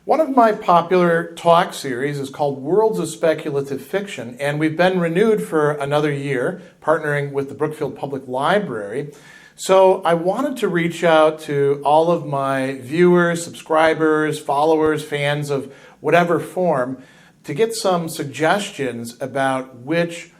One of my popular talk series is called Worlds of Speculative Fiction, and we've been renewed for another year, partnering with the Brookfield Public Library. So I wanted to reach out to all of my viewers, subscribers, followers, fans of whatever form to get some suggestions about which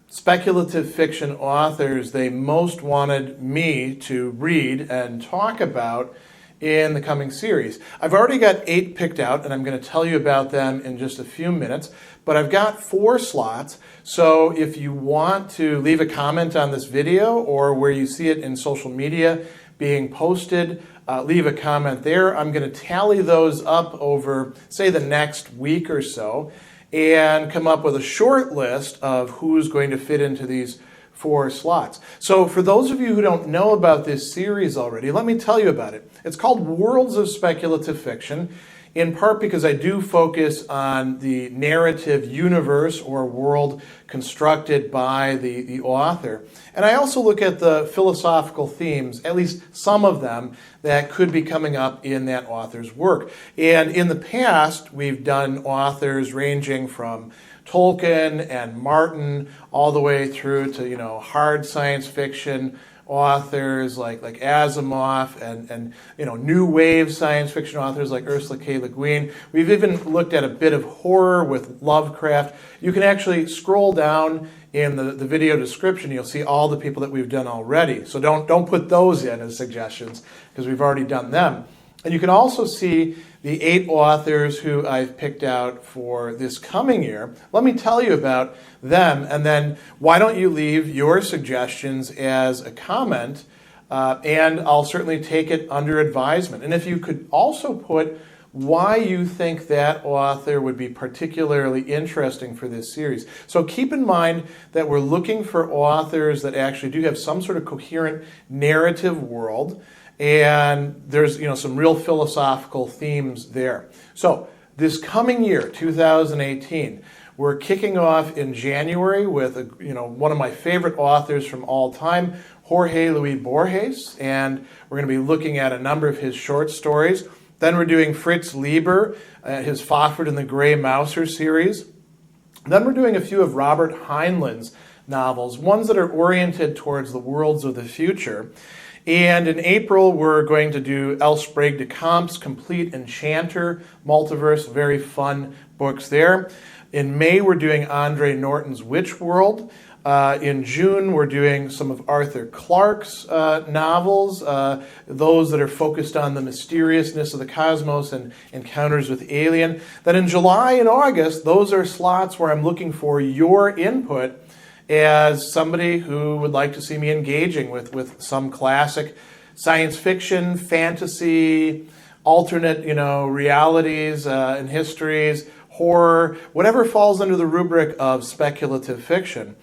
speculative fiction authors they most wanted me to read and talk about in the coming series. I've already got 8 picked out, and I'm going to tell you about them in just a few minutes, but I've got 4 slots, so if you want to leave a comment on this video or where you see it in social media being posted, leave a comment there. I'm going to tally those up over, say, the next week or so, and come up with a short list of who's going to fit into these 4 slots. So for those of you who don't know about this series already, let me tell you about it. It's called Worlds of Speculative Fiction, in part because I do focus on the narrative universe or world constructed by the author. And I also look at the philosophical themes, at least some of them, that could be coming up in that author's work. And in the past, we've done authors ranging from Tolkien and Martin all the way through to, hard science fiction authors like Asimov and new wave science fiction authors like Ursula K. Le Guin. We've even looked at a bit of horror with Lovecraft. You can actually scroll down in the video description. You'll see all the people that we've done already. So don't put those in as suggestions because we've already done them. And you can also see the 8 authors who I've picked out for this coming year. Let me tell you about them, and then why don't you leave your suggestions as a comment, and I'll certainly take it under advisement. And if you could also put why you think that author would be particularly interesting for this series. So keep in mind that we're looking for authors that actually do have some sort of coherent narrative world, and there's some real philosophical themes there. So this coming year, 2018, we're kicking off in January with one of my favorite authors from all time, Jorge Luis Borges, and we're going to be looking at a number of his short stories. Then we're doing Fritz Leiber, his Fafhrd and the Grey Mouser series. Then we're doing a few of Robert Heinlein's novels, ones that are oriented towards the worlds of the future. And in April, we're going to do L. Sprague de Camp's Complete Enchanter Multiverse, very fun books there. In May, we're doing Andre Norton's Witch World. In June, we're doing some of Arthur Clarke's novels, those that are focused on the mysteriousness of the cosmos and encounters with alien. Then in July and August, those are slots where I'm looking for your input as somebody who would like to see me engaging with some classic science fiction, fantasy, alternate, realities and histories, horror, whatever falls under the rubric of speculative fiction.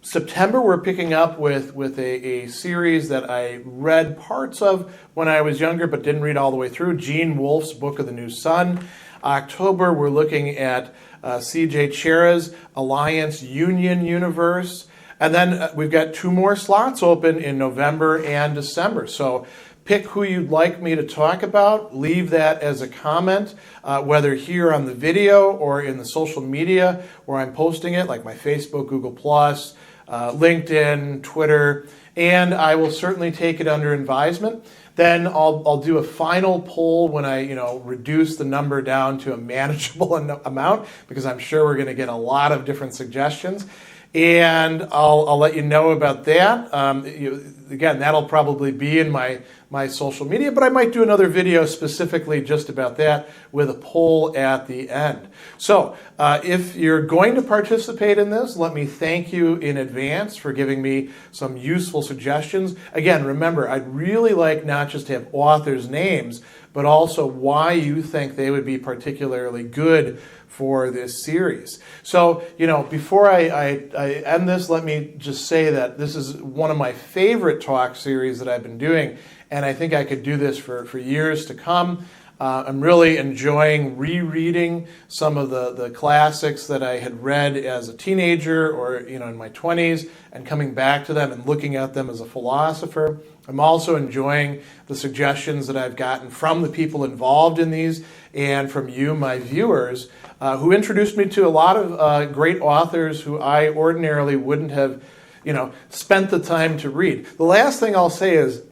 September, we're picking up with a series that I read parts of when I was younger but didn't read all the way through, Gene Wolfe's Book of the New Sun. October, we're looking at C.J. Cherryh's Alliance Union Universe. And then we've got 2 more slots open in November and December. So pick who you'd like me to talk about. Leave that as a comment, whether here on the video or in the social media where I'm posting it, like my Facebook, Google+, LinkedIn, Twitter, and I will certainly take it under advisement. Then I'll do a final poll when I reduce the number down to a manageable amount, because I'm sure we're going to get a lot of different suggestions. And I'll let you know about that. Again, that'll probably be in my social media, but I might do another video specifically just about that with a poll at the end. So if you're going to participate in this, let me thank you in advance for giving me some useful suggestions. Again, remember, I'd really like not just to have authors' names, but also why you think they would be particularly good for this series. So, before I end this, let me just say that this is one of my favorite talk series that I've been doing, and I think I could do this for years to come. I'm really enjoying rereading some of the classics that I had read as a teenager or in my 20s, and coming back to them and looking at them as a philosopher. I'm also enjoying the suggestions that I've gotten from the people involved in these and from you, my viewers, who introduced me to a lot of great authors who I ordinarily wouldn't have spent the time to read. The last thing I'll say is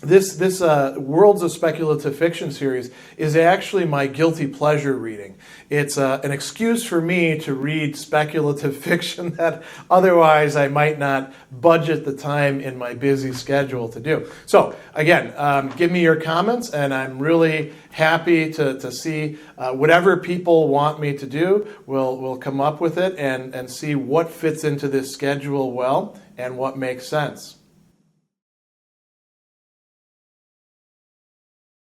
this Worlds of Speculative Fiction series is actually my guilty pleasure reading. It's an excuse for me to read speculative fiction that otherwise I might not budget the time in my busy schedule to do. So again, give me your comments, and I'm really happy to see whatever people want me to do. We'll come up with it and see what fits into this schedule well and what makes sense.